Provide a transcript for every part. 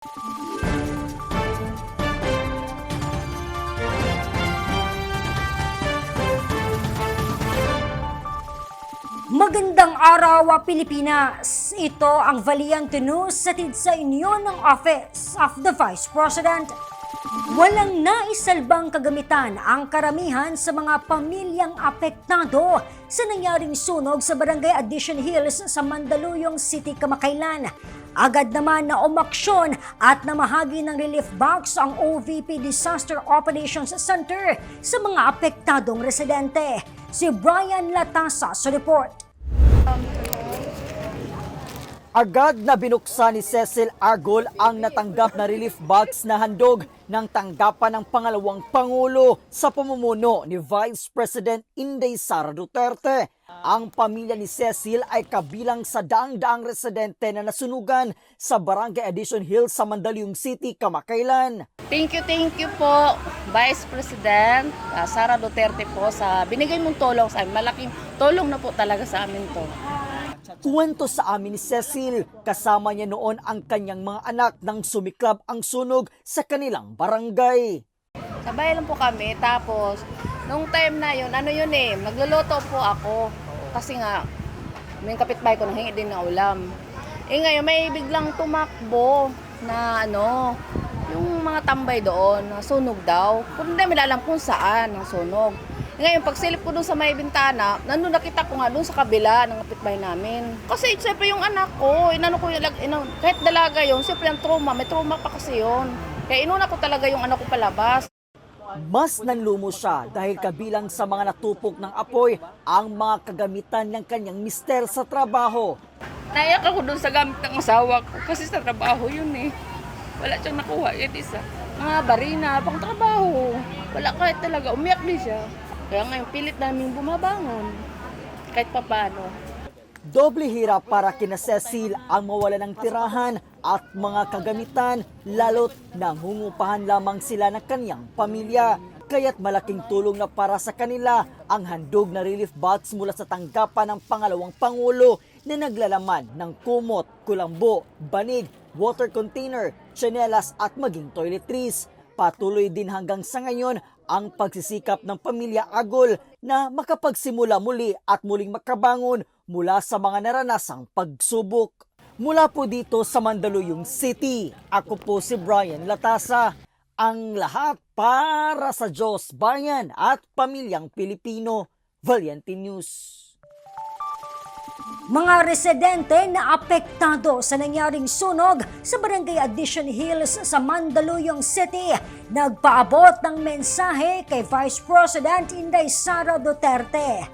Magandang araw, Pilipinas! Ito ang Valiente News hatid sa inyo ng Office of the Vice President. Walang naisalbang kagamitan ang karamihan sa mga pamilyang apektado sa nangyaring sunog sa Barangay Addition Hills sa Mandaluyong City, Kamakailan. Agad naman na umaksyon at namahagi ng relief box ang OVP Disaster Operations Center sa mga apektadong residente. Si Brian Latasa sa report. Agad na binuksan ni Cecil Argol ang natanggap na relief box na handog ng tanggapan ng pangalawang Pangulo sa pamumuno ni Vice President Inday Sara Duterte. Ang pamilya ni Cecil ay kabilang sa daang-daang residente na nasunugan sa Barangay Addition Hills sa Mandaluyong City, Kamakailan. Thank you po, Vice President Sara Duterte po sa binigay mong tulong sa amin. Malaking tulong na po talaga sa amin to. Kuwento sa amin ni Cecil, kasama niya noon ang kanyang mga anak nang sumiklab ang sunog sa kanilang barangay. Sabay lang po kami, tapos nung time na yun, nagluluto po ako. Kasi nga, may kapitbahay ko nanghingi din ng ulam. Ngayon may biglang tumakbo na yung mga tambay doon, sunog daw. Kung hindi nila alam kung saan ang sunog. Ngayon, pagsilip ko doon sa may bintana, nandun nakita ko nga doon sa kabila ng kapitbahay namin. Kasi siyempre yung anak ko, kahit dalaga yun, siyempre ang trauma, may trauma pa kasi yun. Kaya inuna ko talaga yung anak ko palabas. Mas nanlumo siya dahil kabilang sa mga natupok ng apoy ang mga kagamitan ng kanyang mister sa trabaho. Naiyak ako doon sa gamit ng asawa ko kasi sa trabaho yun eh. Wala siyang nakuha yun isa. Mga barina, pang trabaho. Wala kahit talaga, umiyak din siya. Kaya ngayon, pilit namin bumabangon. Kahit papaano. Doble hirap para kina Cecil ang mawala ng tirahan at mga kagamitan, lalo't nangungupahan lamang sila ng kanyang pamilya. Kaya't malaking tulong na para sa kanila ang handog na relief box mula sa tanggapan ng pangalawang Pangulo na naglalaman ng kumot, kulambo, banig, water container, tsinelas at maging toiletries. Patuloy din hanggang sa ngayon ang pagsisikap ng pamilya Agol na makapagsimula muli at muling makabangon mula sa mga naranasang pagsubok. Mula po dito sa Mandaluyong City, ako po si Brian Latasa. Ang lahat para sa Diyos, bayan at pamilyang Pilipino. Valiente News. Mga residente na apektado sa nangyaring sunog sa Barangay Addition Hills sa Mandaluyong City nagpaabot ng mensahe kay Vice President Inday Sara Duterte.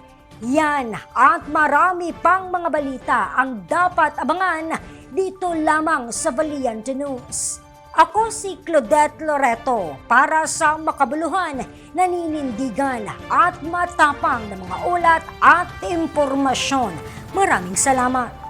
Yan at marami pang mga balita ang dapat abangan dito lamang sa Valiente News. Ako si Claudette Loreto para sa makabuluhan, naninindigan at matapang na mga ulat at impormasyon. Maraming salamat.